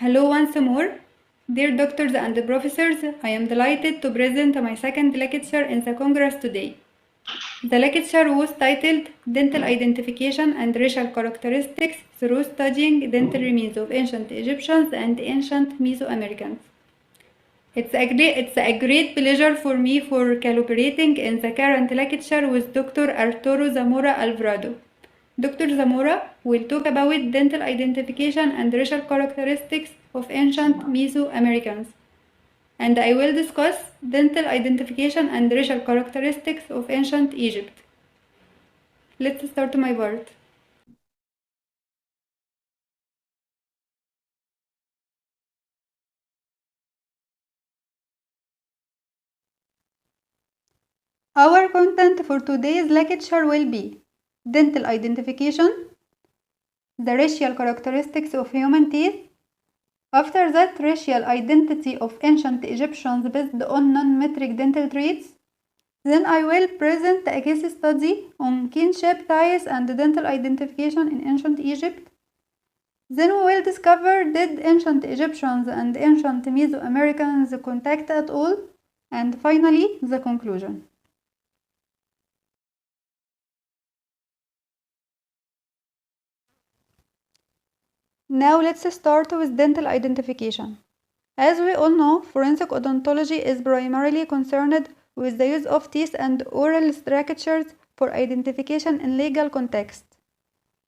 Hello once more. Dear doctors and professors, I am delighted to present my second lecture in the Congress today. The lecture was titled Dental Identification and Racial Characteristics Through Studying Dental Remains of Ancient Egyptians and Ancient Mesoamericans. It's a great pleasure for me for collaborating in the current lecture with Dr. Arturo Zamora Alvarado. Dr. Zamora will talk about dental identification and racial characteristics of ancient Mesoamericans, and I will discuss dental identification and racial characteristics of ancient Egypt. Let's start my part. Our content for today's lecture will be dental identification, the racial characteristics of human teeth. After that, racial identity of ancient Egyptians based on non-metric dental traits. Then I will present a case study on kinship ties and dental identification in ancient Egypt. Then we will discover did ancient Egyptians and ancient Mesoamericans contact at all, and finally the conclusion. Now let's start with dental identification. As we all know, forensic odontology is primarily concerned with the use of teeth and oral structures for identification in legal context.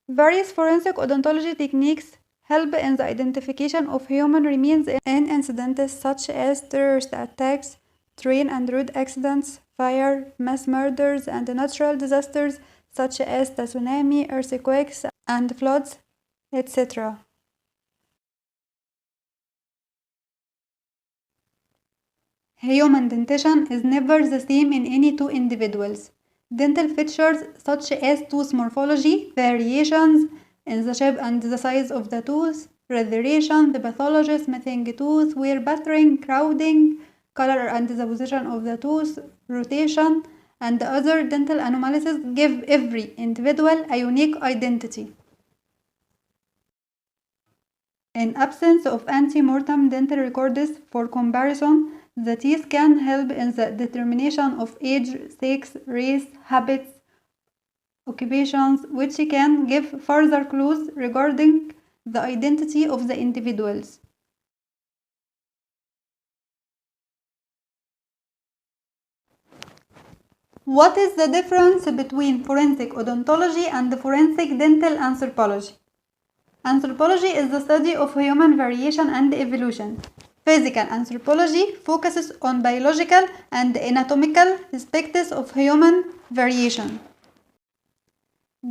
Various forensic odontology techniques help in the identification of human remains in incidents such as terrorist attacks, train and road accidents, fire, mass murders, and natural disasters such as the tsunami, earthquakes, and floods, etc. Human dentition is never the same in any two individuals. Dental features such as tooth morphology, variations in the shape and the size of the tooth, restoration, the pathology, smoothing tooth, wear pattern, crowding, color and the position of the tooth, rotation, and other dental anomalies give every individual a unique identity. In absence of ante-mortem dental records for comparison, the teeth can help in the determination of age, sex, race, habits, occupations, which can give further clues regarding the identity of the individuals. What is the difference between forensic odontology and forensic dental anthropology? Anthropology is the study of human variation and evolution. Physical anthropology focuses on biological and anatomical aspects of human variation.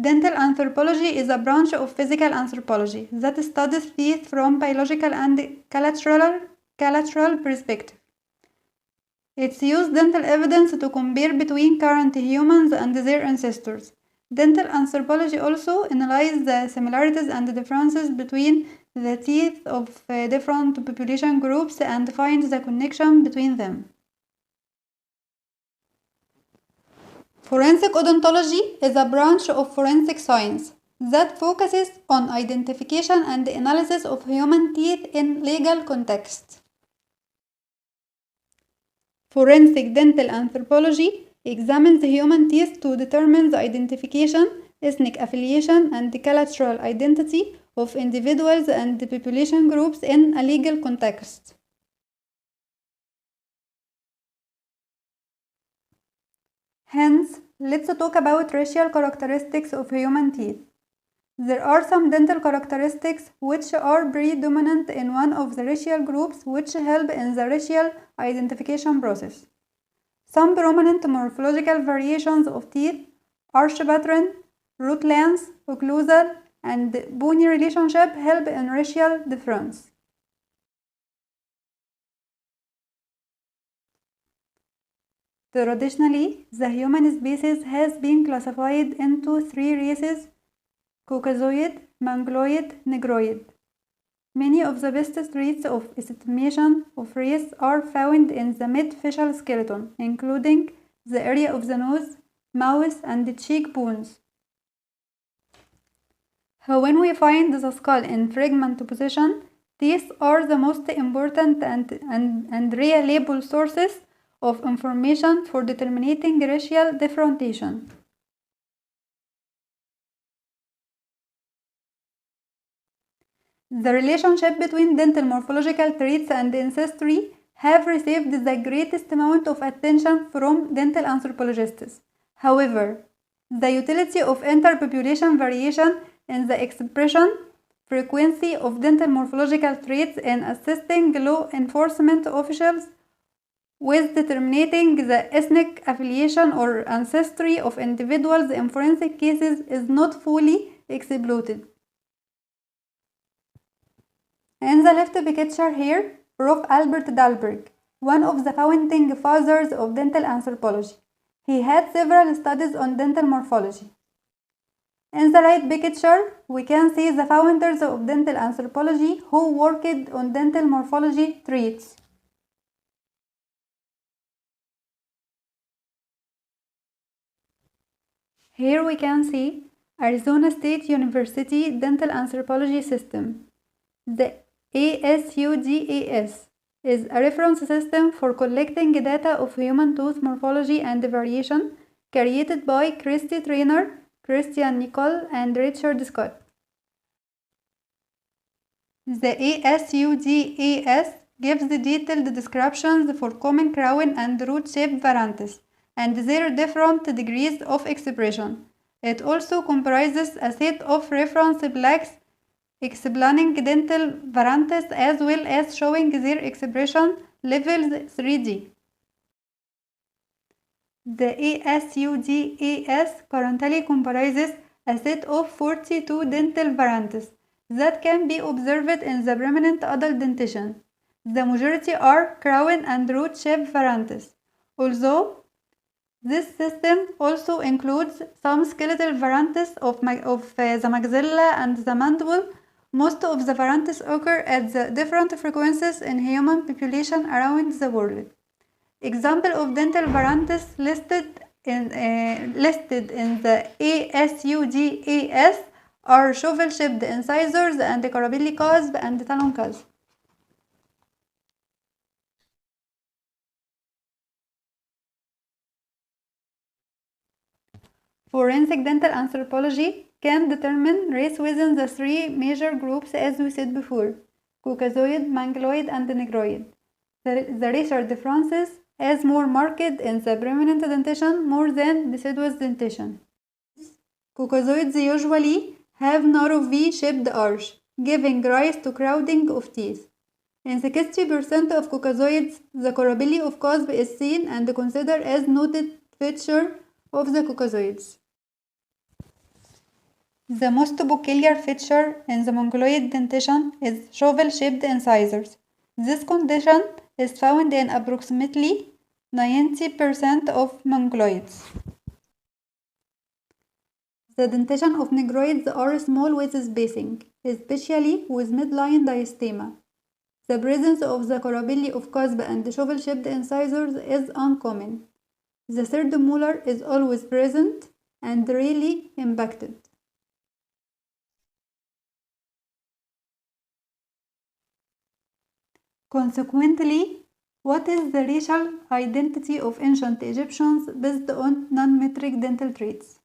Dental anthropology is a branch of physical anthropology that studies teeth from biological and cultural perspective. It uses dental evidence to compare between current humans and their ancestors. Dental anthropology also analyzes the similarities and differences between the teeth of different population groups and finds the connection between them. Forensic odontology is a branch of forensic science that focuses on identification and analysis of human teeth in legal contexts. Forensic dental anthropology examines human teeth to determine the identification, ethnic affiliation, and cultural identity of individuals and population groups in a legal context. Hence, let's talk about racial characteristics of human teeth. There are some dental characteristics which are predominant in one of the racial groups which help in the racial identification process. Some prominent morphological variations of teeth, arch pattern, root length, occlusal, and bony relationship help in racial difference. Traditionally, the human species has been classified into three races: Caucasoid, Mongoloid, Negroid. Many of the best traits of estimation of race are found in the mid-facial skeleton, including the area of the nose, mouth, and the cheekbones. When we find the skull in fragment position, These are the most important and reliable sources of information for determining racial differentiation. The relationship between dental morphological traits and ancestry have received the greatest amount of attention from dental anthropologists. However, the utility of interpopulation variation in the expression frequency of dental morphological traits in assisting law enforcement officials with determining the ethnic affiliation or ancestry of individuals in forensic cases is not fully exploited. In the left picture here, Prof. Albert Dahlberg, one of the founding fathers of dental anthropology. He had several studies on dental morphology. In the right picture, we can see the founders of dental anthropology who worked on dental morphology traits. Here we can see Arizona State University Dental Anthropology System. The ASUDAS is a reference system for collecting data of human tooth morphology and variation created by Christy Trainer, Christian Nicole, and Richard Scott. The ASUDAS gives the detailed descriptions for common crown and root shape variants and their different degrees of expression. It also comprises a set of reference plaques explaining dental variants as well as showing their expression levels 3D. The ASUDAS currently comprises a set of 42 dental variants that can be observed in the permanent adult dentition. The majority are crown and root shape variants, although this system also includes some skeletal variants of the maxilla and the mandible. Most of the variants occur at the different frequencies in human population around the world. Examples of dental variants listed in the ASUDAS are shovel-shaped incisors and carabelli cusp and talon cusp. Forensic dental anthropology can determine race within the three major groups as we said before: Caucasoid, Mongoloid, and Negroid. The racial differences is more marked in the permanent dentition more than deciduous dentition. Caucasoids usually have narrow V-shaped arch, giving rise to crowding of teeth. In 60% of Caucasoids, the carabelli of cusp is seen and considered as noted feature of the Caucasoids. The most peculiar feature in the Mongoloid dentition is shovel-shaped incisors. This condition is found in approximately 90% of Mongoloids. The dentition of Negroids are small with spacing, especially with midline diastema. The presence of the carabelli of cusp and shovel-shaped incisors is uncommon. The third molar is always present and rarely impacted. Consequently, what is the racial identity of ancient Egyptians based on non-metric dental traits?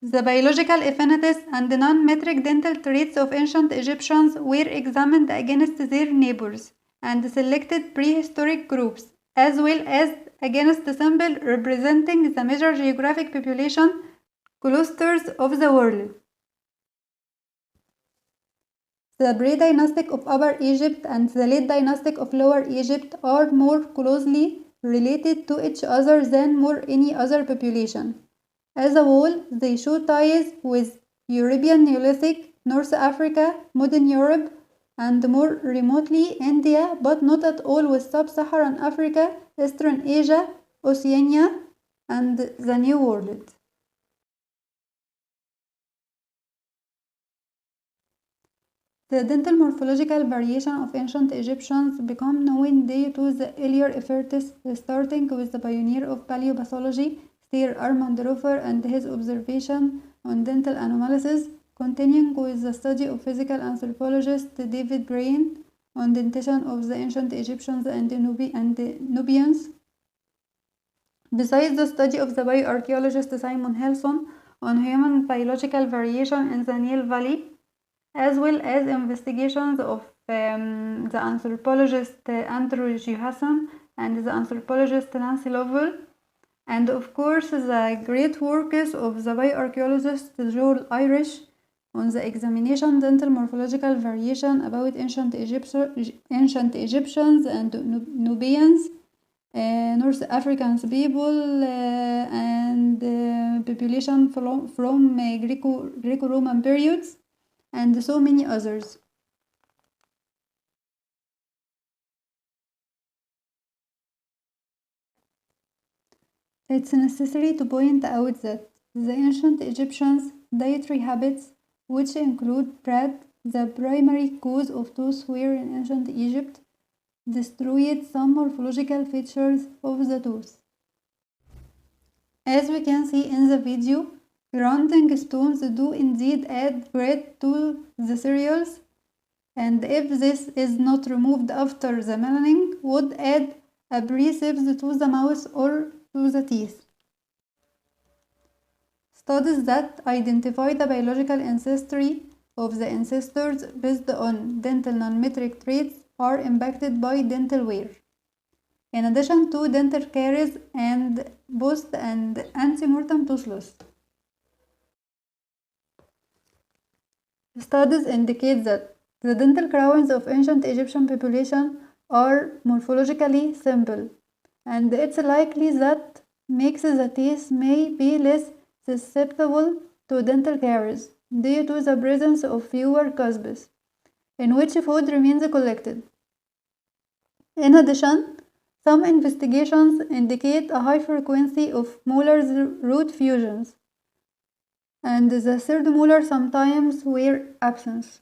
The biological affinities and non-metric dental traits of ancient Egyptians were examined against their neighbors and selected prehistoric groups, as well as against samples representing the major geographic population clusters of the world. The pre-dynastic of Upper Egypt and the late dynastic of Lower Egypt are more closely related to each other than more any other population. As a whole, they show ties with European Neolithic, North Africa, modern Europe, and more remotely India, but not at all with Sub-Saharan Africa, Eastern Asia, Oceania, and the New World. The dental morphological variation of ancient Egyptians became known due to the earlier efforts, starting with the pioneer of paleopathology, Sir Armand Rover, and his observation on dental anomalies continuing with the study of physical anthropologist David Brain on dentition of the ancient Egyptians and Nubians. Besides the study of the bioarchaeologist Simon Helson on human biological variation in the Nile Valley, as well as investigations of the anthropologist Andrew Johansson and the anthropologist Nancy Lovell, and of course the great works of the bioarchaeologist Joel Irish on the examination dental morphological variation about ancient Egyptians and Nubians, North African people, and population from Greco-Roman periods, and so many others. It's necessary to point out that the ancient Egyptians' dietary habits, which include bread, the primary cause of tooth wear in ancient Egypt, destroyed some morphological features of the tooth. As we can see in the video, grounding stones do indeed add bread to the cereals, and if this is not removed after the melanin, would add abrasives to the mouth or to the teeth. Studies that identify the biological ancestry of the ancestors based on dental non-metric traits are impacted by dental wear. In addition to dental caries and post and ante-mortem tooth loss. Studies indicate that the dental crowns of ancient Egyptian population are morphologically simple, and it's likely that makes the teeth may be less susceptible to dental caries due to the presence of fewer cusps in which food remains collected. In addition, some investigations indicate a high frequency of molar root fusions, and the third molar sometimes wear absence.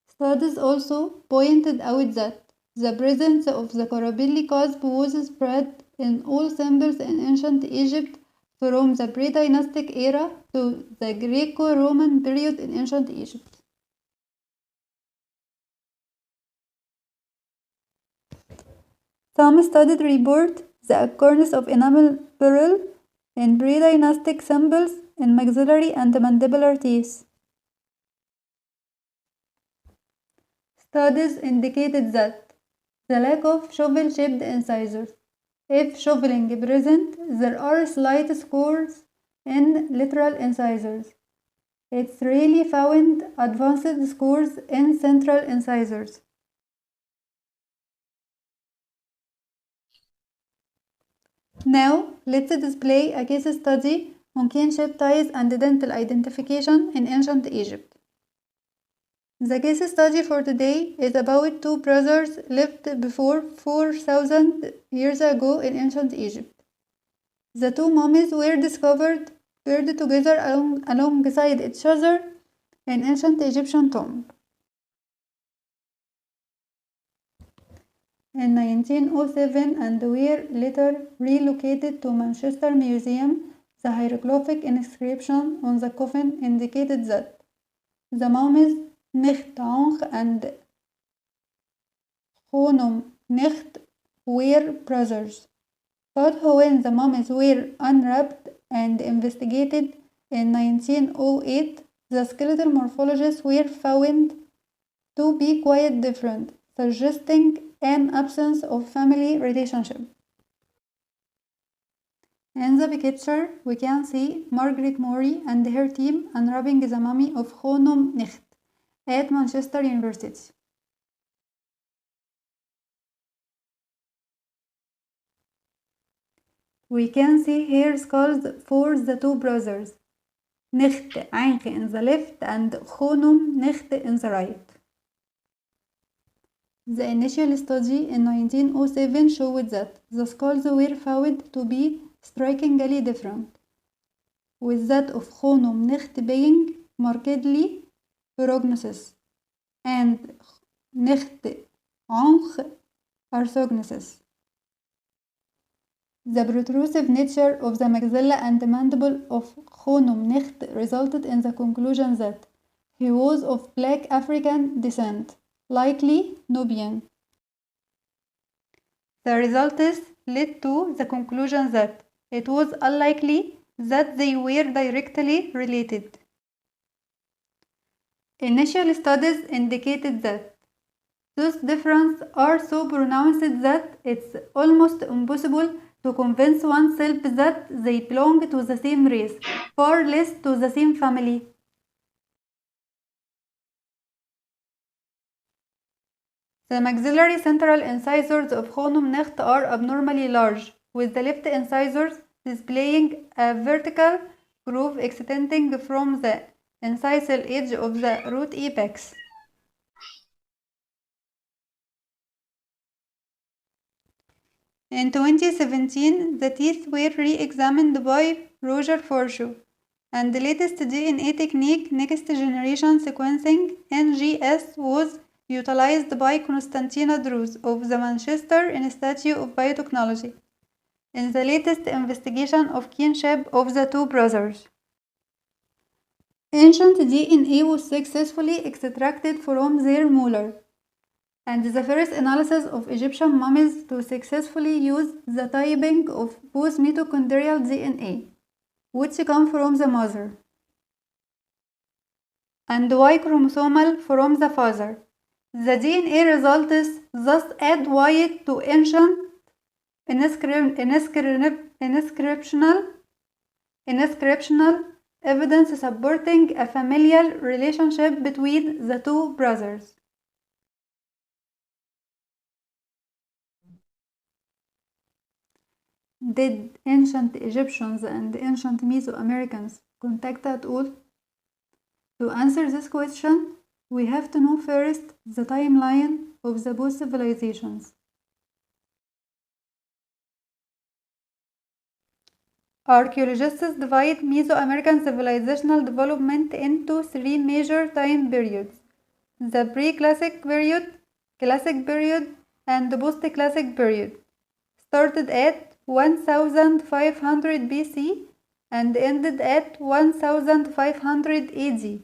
Studies also pointed out that the presence of the Carabelli cusp was spread in all samples in ancient Egypt from the pre-dynastic era to the Greco-Roman period in ancient Egypt. Some studies report the occurrence of enamel pearl in pre-dynastic samples in maxillary and mandibular teeth. Studies indicated that the lack of shovel-shaped incisors. If shoveling present, there are slight scores in lateral incisors. It's rarely found advanced scores in central incisors. Now, let's display a case study on kinship ties and dental identification in ancient Egypt. The case study for today is about two brothers lived before 4,000 years ago in ancient Egypt. The two mummies were discovered buried together alongside each other in ancient Egyptian tomb. In 1907 and were later relocated to Manchester Museum, the hieroglyphic inscription on the coffin indicated that the mummies Nicht Ankh and Khonum Nicht were brothers. But when the mummies were unwrapped and investigated in 1908, the skeletal morphologies were found to be quite different, suggesting an absence of family relationship. In the picture, we can see Margaret Murray and her team unwrapping the mummy of Khonum Nicht at Manchester University. We can see hair skulls for the two brothers, Nicht Ankh in the left and Khonum Nicht in the right. The initial study in 1907 showed that the skulls were found to be strikingly different, with that of Khonum Nicht being markedly prognosis and Nicht Ankh orthognoses. The protrusive nature of the maxilla and mandible of Khonom Necht resulted in the conclusion that he was of black African descent, likely Nubian. The results led to the conclusion that it was unlikely that they were directly related. Initial studies indicated that those differences are so pronounced that it's almost impossible to convince oneself that they belong to the same race, far less to the same family. The maxillary central incisors of Khonom Necht are abnormally large, with the left incisors displaying a vertical groove extending from the incisal edge of the root apex. In 2017, the teeth were re-examined by Roger Forshaw, and the latest DNA technique, next generation sequencing (NGS), was utilized by Konstantina Druze of the Manchester Institute of Biotechnology in the latest investigation of kinship of the two brothers. Ancient DNA was successfully extracted from their molar, and the first analysis of Egyptian mummies to successfully use the typing of both mitochondrial DNA, which come from the mother, and Y chromosomal from the father. The DNA results thus add weight to ancient inscriptional evidence supporting a familial relationship between the two brothers. Did ancient Egyptians and ancient Mesoamericans contact at all? To answer this question, we have to know first the timeline of the both civilizations. Archaeologists divide Mesoamerican civilizational development into three major time periods: the pre-classic period, classic period, and the post-classic period, started at 1500 BC and ended at 1500 AD.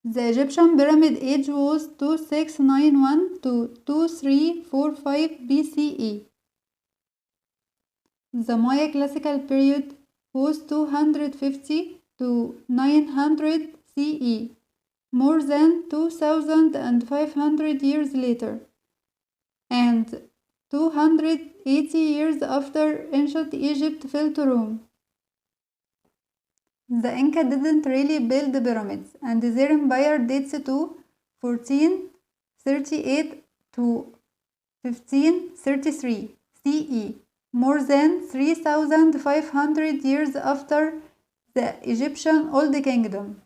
The Egyptian Pyramid Age was 2691 to 2345 BCE. The Maya Classical Period was 250 to 900 CE, more than 2500 years later, and 280 years after ancient Egypt fell to Rome. The Inca didn't really build the pyramids, and their empire dates to 1438 to 1533 CE, more than 3500 years after the Egyptian Old Kingdom.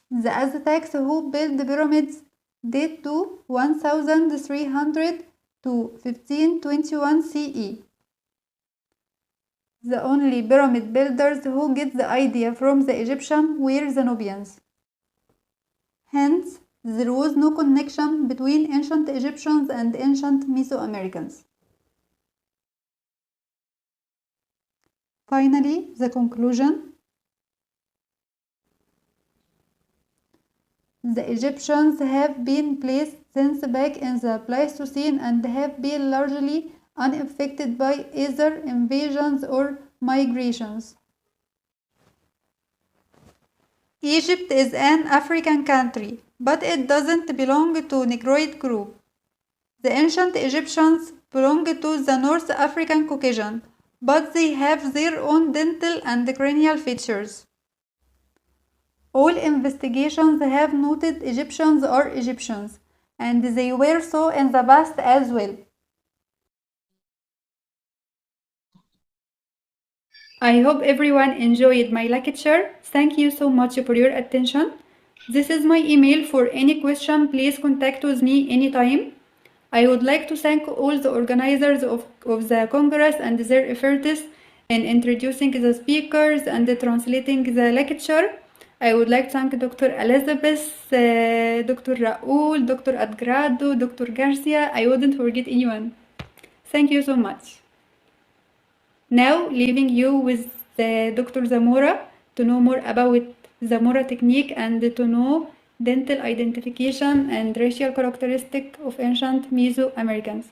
The Aztecs, who built the pyramids, date to 1300 to 1521 CE. The only pyramid builders who get the idea from the Egyptians were the Nubians. Hence, there was no connection between ancient Egyptians and ancient Mesoamericans. Finally, the conclusion. The Egyptians have been placed since back in the Pleistocene and have been largely unaffected by either invasions or migrations. Egypt is an African country, but it doesn't belong to Negroid group. The ancient Egyptians belong to the North African Caucasian, but they have their own dental and cranial features. All investigations have noted Egyptians are Egyptians, and they were so in the past as well. I hope everyone enjoyed my lecture. Thank you so much for your attention. This is my email. For any question, please contact with me anytime. I would like to thank all the organizers of the Congress and their efforts in introducing the speakers and translating the lecture. I would like to thank Dr. Elizabeth, Dr. Raul, Dr. Adgrado, Dr. Garcia. I wouldn't forget anyone. Thank you so much. Now, leaving you with Dr. Zamora to know more about Zamora technique and to know dental identification and racial characteristic of ancient Mesoamericans.